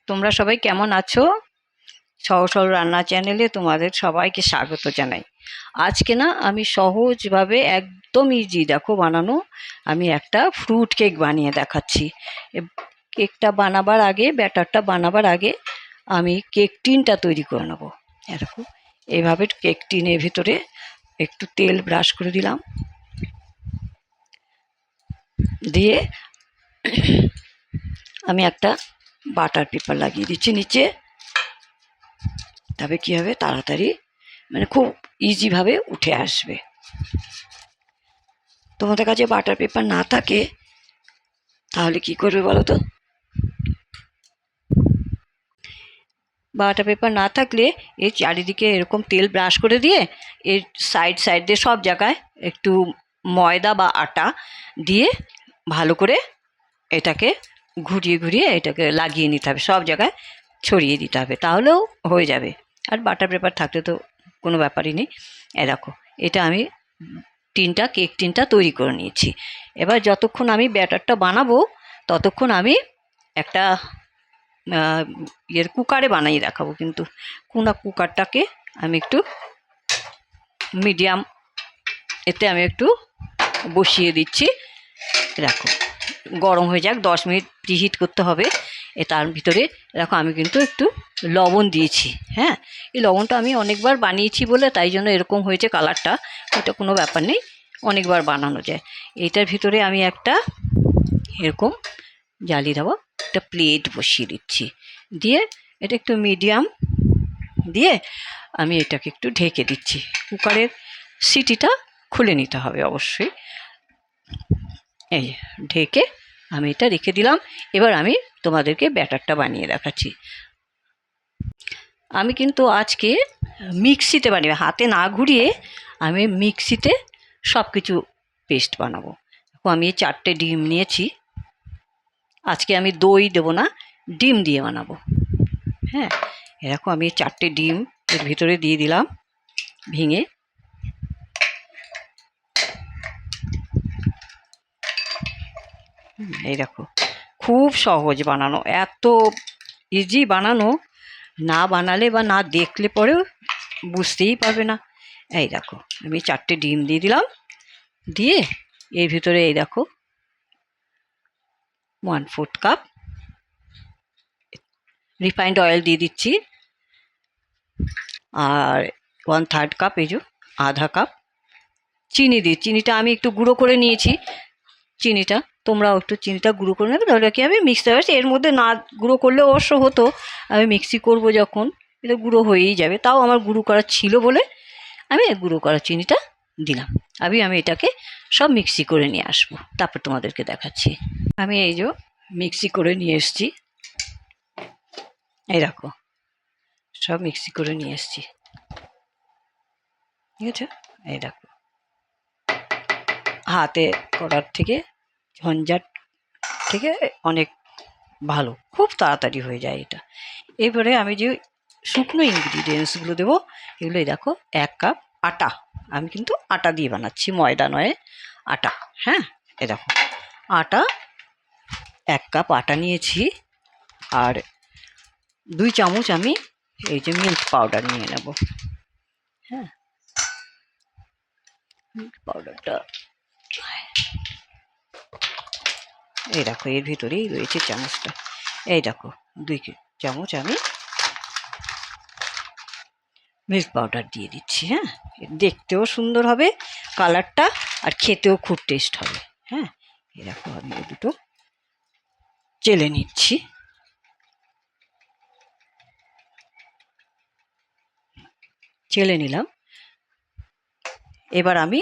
তোমরা সবাই কেমন আছো? সহজ সরল রান্না চ্যানেলে তোমাদের সবাইকে স্বাগত জানাই। আজকে না আমি সহজভাবে একদম ইজি দেখো বানানো, আমি একটা ফ্রুট কেক বানিয়ে দেখাচ্ছি। কেকটা বানাবার আগে, ব্যাটারটা বানাবার আগে আমি কেক টিনটা তৈরি করে নেবো। দেখো, এইভাবে কেক টিনের ভিতরে একটু তেল ব্রাশ করে দিলাম, দিয়ে আমি একটা বাটার পেপার লাগিয়ে দিচ্ছি নিচে। তবে কী হবে, তাড়াতাড়ি মানে খুব ইজিভাবে উঠে আসবে। তোমাদের কাছে বাটার পেপার না থাকে তাহলে কি করবে বলো তো? বাটার পেপার না থাকলে এর চারিদিকে এরকম তেল ব্রাশ করে দিয়ে এর সাইড সাইড দিয়ে সব জায়গায় একটু ময়দা বা আটা দিয়ে ভালো করে এটাকে ঘুরিয়ে ঘুরিয়ে এটাকে লাগিয়ে নিতে হবে, সব জায়গায় ছড়িয়ে দিতে হবে, তাহলেও হয়ে যাবে। আর বাটার পেপার থাকলে তো কোনো ব্যাপারই নেই। দেখো, এটা আমি কেক টিনটা তৈরি করে নিয়েছি। এবার যতক্ষণ আমি ব্যাটারটা বানাবো ততক্ষণ আমি একটা কুকারে বানিয়ে দেখাবো, কিন্তু কুকারটাকে আমি একটু মিডিয়াম এতে আমি একটু বসিয়ে দিচ্ছি। দেখো, গরম হয়ে যাক, 10 মিনিট প্রিহিট করতে হবে। তার ভিতরে দেখো আমি কিন্তু একটু লবণ দিয়েছি। হ্যাঁ, এই লবণটা আমি অনেকবার বানিয়েছি বলে তাই জন্য এরকম হয়েছে কালারটা, ওটা কোনো ব্যাপার নেই, অনেকবার বানানো যায়। এইটার ভিতরে আমি একটা এরকম জ্বালিয়ে দেবো, একটা প্লেট বসিয়ে দিচ্ছি, দিয়ে এটা একটু মিডিয়াম দিয়ে আমি এটাকে একটু ঢেকে দিচ্ছি। কুকারের সিটিটা খুলে নিতে হবে অবশ্যই। এই ঢেকে আমি এটা রেখে দিলাম। এবার আমি তোমাদেরকে ব্যাটারটা বানিয়ে দেখাচ্ছি। আমি কিন্তু আজকে মিক্সিতে বানিয়ে, হাতে না ঘুরিয়ে আমি মিক্সিতে সব কিছু পেস্ট বানাবো। আমি 4টে ডিম নিয়েছি। আজকে আমি দই দেবো না, ডিম দিয়ে বানাবো। হ্যাঁ, এরকম আমি 4টে ডিম এর ভিতরে দিয়ে দিলাম ভেঙে। এই দেখো, খুব সহজ বানানো, এত ইজি বানানো, না বানালে বা না দেখলে পরেও বুঝতেই পারবে না। এই দেখো, আমি 4টে ডিম দিয়ে দিলাম, দিয়ে এর ভিতরে এই দেখো 1/4 কাপ রিফাইন্ড অয়েল দিয়ে দিচ্ছি, আর 1/3 কাপ, এই যে আধা কাপ চিনি দিই। চিনিটা আমি একটু গুঁড়ো করে নিয়েছি, চিনিটা তোমরাও একটু চিনিটা গুঁড়ো করে নেবে, তাহলে কি আমি মিক্সতে পারছি। এর মধ্যে না গুঁড়ো করলে অবশ্য হতো, আমি মিক্সি করব যখন এটা গুঁড়ো হয়েই যাবে, তাও আমার গুঁড়ো করা ছিল বলে আমি গুঁড়ো করা চিনিটা দিলাম। আমি এটাকে সব মিক্সি করে নিয়ে আসবো, তারপর তোমাদেরকে দেখাচ্ছি। আমি এই যে মিক্সি করে নিয়ে এসছি, এই দেখো সব মিক্সি করে নিয়ে এসছি, ঠিক আছে। এই দেখো, হাতে করার থেকে, ঝঞ্ঝাট থেকে অনেক ভালো, খুব তাড়াতাড়ি হয়ে যায় এটা। এবারে আমি যে শুকনো ইনগ্রিডিয়েন্টসগুলো দেবো, এগুলো এই দেখো 1 কাপ আটা, আমি কিন্তু আটা দিয়ে বানাচ্ছি, ময়দা নয়, আটা। হ্যাঁ, এ দেখো আটা, 1 কাপ আটা নিয়েছি, আর 2 চামচ আমি এই যে মিল্ক পাউডার নিয়ে নেব। হ্যাঁ, মিল্ক পাউডারটা এই দেখো এর ভিতরেই রয়েছে চামচটা। এই দেখো 2 চামচ আমি মিল্ক পাউডার দিয়ে দিচ্ছি। হ্যাঁ, দেখতেও সুন্দর হবে কালারটা, আর খেতেও খুব টেস্ট হবে। হ্যাঁ, এই দেখো আমি দুটো চেলে নিচ্ছি। চেলে নিলাম, এবার আমি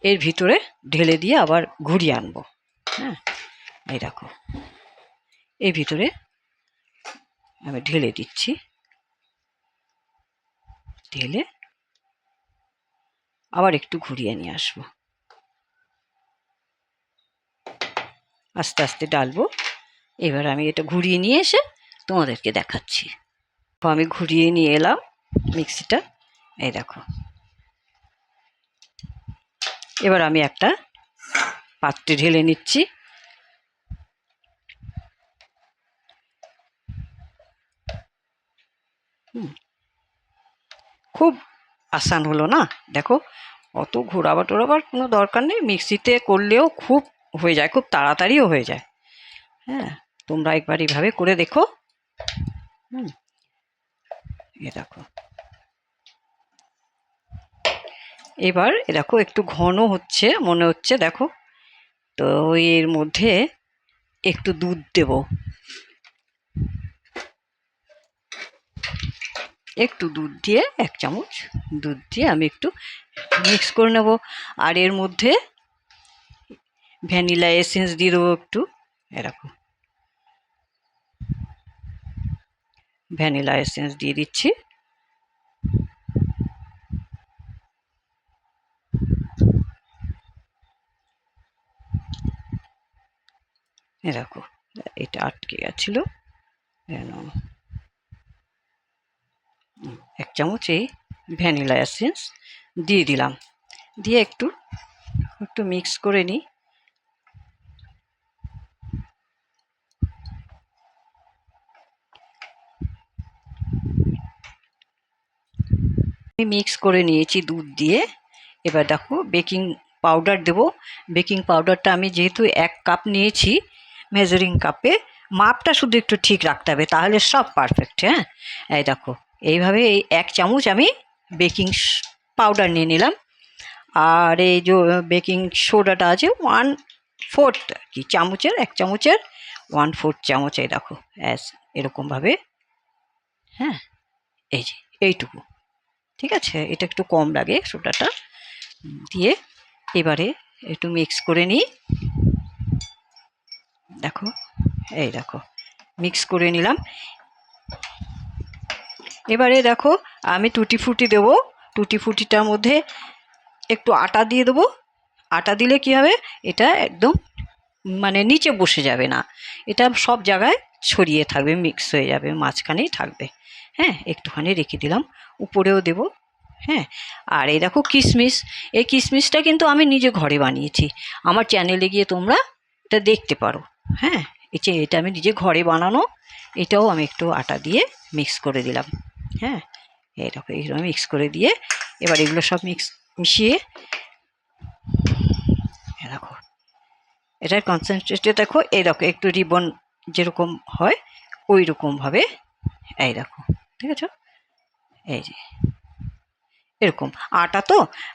এর ভিতরে ঢেলে দিয়ে আবার ঘুরিয়ে আনবো। হ্যাঁ, এই দেখো এর ভিতরে আমি ঢেলে দিচ্ছি, ঢেলে আবার একটু ঘুরিয়ে নিয়ে আসবো, আস্তে আস্তে ডালবো। এবার আমি এটা ঘুরিয়ে নিয়ে এসে তোমাদেরকে দেখাচ্ছি। আমি ঘুরিয়ে নিয়ে এলাম মিক্সিটা, এই দেখো। এবার আমি একটা পাত্রে ঢেলে নিচ্ছি। হুম, খুব আসান হলো না? দেখো, অত ঘোরাবার টোরাবার কোনো দরকার নেই, মিক্সিতে করলেও খুব হয়ে যায়, খুব তাড়াতাড়িও হয়ে যায়। হ্যাঁ, তোমরা একবার এইভাবে করে দেখো। হুম, এ দেখো, এবার এ দেখো একটু ঘন হচ্ছে মনে হচ্ছে, দেখো। তো এর মধ্যে একটু দুধ দেব, একটু দুধ দিয়ে, 1 চামচ দুধ দিয়ে আমি একটু মিক্স করে নেব। আর এর মধ্যে ভ্যানিলা এসেন্স দিয়ে দেবো একটু, এরকম ভ্যানিলা এসেন্স দিয়ে দিচ্ছি। এরকম, এটা আটকে গেছিল, 1 চামচ এই ভ্যানিলা এসেন্স দিয়ে দিলাম, দিয়ে একটু একটু মিক্স করে নিই। আমি মিক্স করে নিয়েছি দুধ দিয়ে। এবার দেখো বেকিং পাউডার দেবো। বেকিং পাউডারটা আমি যেহেতু 1 কাপ নিয়েছি, মেজারিং কাপে মাপটা শুধু একটু ঠিক রাখতে হবে, তাহলে সব পারফেক্ট। হ্যাঁ, এই দেখো, এইভাবে এই 1 চামচ আমি বেকিং পাউডার নিয়ে নিলাম। আর এই যে বেকিং সোডাটা আছে 1/4 কি চামচের, 1 চামচের 1/4 চামচ, এই দেখো এরকমভাবে। হ্যাঁ, এই যে এইটুকু, ঠিক আছে, এটা একটু কম লাগে সোডাটা দিয়ে। এবারে একটু মিক্স করে নিই। দেখো, এই দেখো মিক্স করে নিলাম। এবারে দেখো আমি টুটি ফুটি দেবো। টুটি ফুটিটার মধ্যে একটু আটা দিয়ে দেবো। আটা দিলে কি হবে, এটা একদম মানে নিচে বসে যাবে না, এটা সব জায়গায় ছড়িয়ে থাকবে, মিক্স হয়ে যাবে, মাঝখানেই থাকবে। হ্যাঁ, একটুখানি রেখে দিলাম, উপরেও দেবো। হ্যাঁ, আর এই দেখো কিশমিশ, এই কিশমিশটা কিন্তু আমি নিজে ঘরে বানিয়েছি, আমার চ্যানেলে গিয়ে তোমরা এটা দেখতে পারো। হ্যাঁ, এটা আমি নিজে ঘরে বানানো, এটাও আমি একটু আটা দিয়ে মিক্স করে দিলাম। হ্যাঁ, এই দেখো এইগুলো মিক্স করে দিয়ে এবার এগুলো সব মিশিয়ে, দেখো এটার কনসেন্ট্রেটটা দেখো, এই দেখো একটু রিবন যেরকম হয় ওই রকমভাবে, এই দেখো, ঠিক আছে, এই যে এরকম।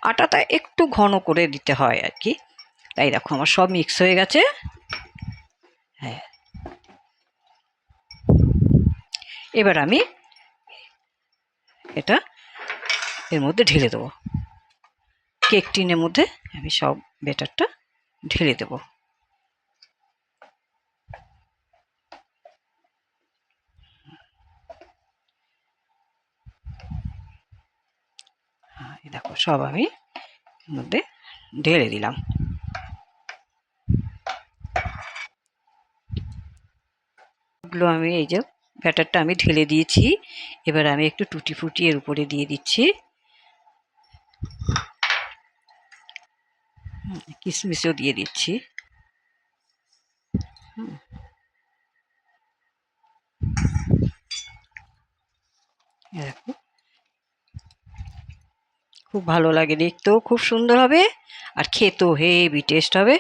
আটাটা একটু ঘন করে দিতে হয় আর কি। তাই দেখো আমার সব মিক্স হয়ে গেছে। হ্যাঁ, এবার আমি এটা এর মধ্যে ঢেলে দেবো, কেক টিনের মধ্যে আমি সব ব্যাটারটা ঢেলে দেবো। দেখো সব আমি এর মধ্যে ঢেলে দিলাম। ওগুলো আমি এই যে ব্যাটারটা আমি ঢেলে দিয়েছি। এবার আমি একটু টুটি ফুটি এর উপরে দিয়ে দিচ্ছি, কিশমিশও দিয়ে দিচ্ছি। দেখো খুব ভালো লাগে, দেখতেও খুব সুন্দর হবে, আর খেতেও হেভি টেস্ট হবে।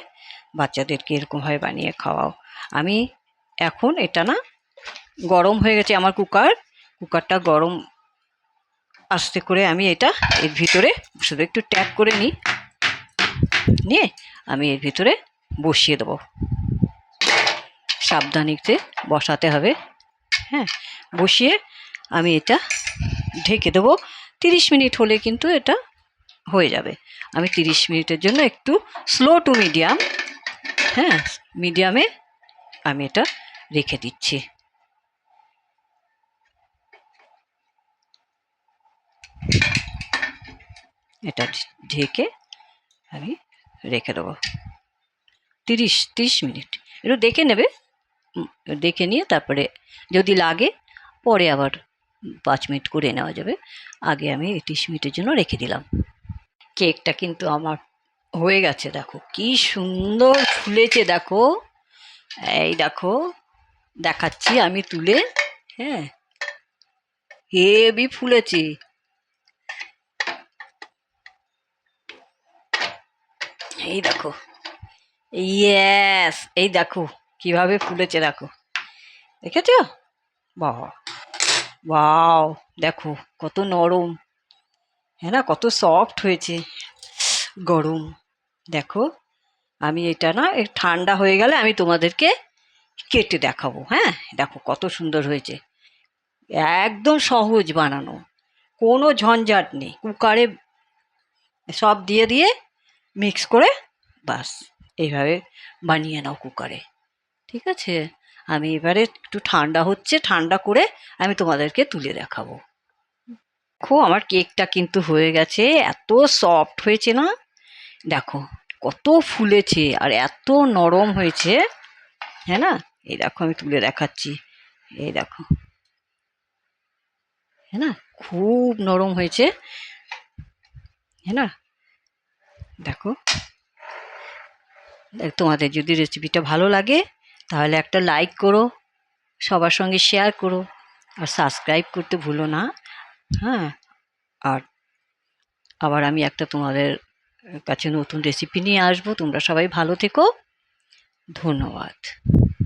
বাচ্চাদেরকে এরকমভাবে বানিয়ে খাওয়াও। আমি এখন এটা না, গরম হয়ে গেছে আমার কুকারটা গরম, আস্তে করে আমি এটা এর ভিতরে শুধু একটু ট্যাপ করে নিয়ে আমি এর ভিতরে বসিয়ে দেবো। সাবধানে বসাতে হবে। হ্যাঁ, বসিয়ে আমি এটা ঢেকে দেবো। 30 মিনিট হলে কিন্তু এটা হয়ে যাবে। আমি 30 মিনিটের জন্য একটু স্লো টু মিডিয়াম, হ্যাঁ মিডিয়ামে আমি এটা রেখে দিচ্ছি। এটা ঢেকে আমি রেখে দেবো 30 মিনিট। একটু দেখে নেবে, দেখে নিয়ে তারপরে যদি লাগে পরে আবার 5 মিনিট করে নেওয়া যাবে। আগে আমি 30 মিনিটের জন্য রেখে দিলাম। কেকটা কিন্তু আমার হয়ে গেছে, দেখো কি সুন্দর ফুলেছে, দেখো এই দেখো দেখাচ্ছি আমি তুলে। হ্যাঁ, হেভি ফুলেছে। এই দেখো, ইয়েস, এই দেখো কিভাবে ফুলেছে, দেখো, দেখেছো? বাহ, ওয়াও, দেখো কত নরম, হ্যাঁ না, কত সফট হয়েছে, গরম। দেখো, আমি এটা না ঠান্ডা হয়ে গেলে আমি তোমাদেরকে কেটে দেখাবো। হ্যাঁ, দেখো কত সুন্দর হয়েছে, একদম সহজ বানানো, কোনো ঝঞ্ঝাট নেই। কুকারে সব দিয়ে দিয়ে মিক্স করে বাস এইভাবে বানিয়ে নাও কুকারে। ঠিক আছে, আমি এবারে একটু ঠান্ডা হচ্ছে, ঠান্ডা করে আমি তোমাদেরকে তুলে দেখাবো। দেখো আমার কেকটা কিন্তু হয়ে গেছে, এত সফট হয়েছে না, দেখো কত ফুলেছে আর এত নরম হয়েছে, হ্যাঁ না? এই দেখো আমি তুলে দেখাচ্ছি, এই দেখো, হ্যাঁ না, খুব নরম হয়েছে, হ্যাঁ না? দেখো, তোমাদের যদি রেসিপিটা ভালো লাগে তাহলে একটা লাইক করো, সবার সঙ্গে শেয়ার করো, আর সাবস্ক্রাইব করতে ভুলো না। হ্যাঁ, আর আবার আমি একটা তোমাদের কাছে নতুন রেসিপি নিয়ে আসবো। তোমরা সবাই ভালো থেকো, ধন্যবাদ।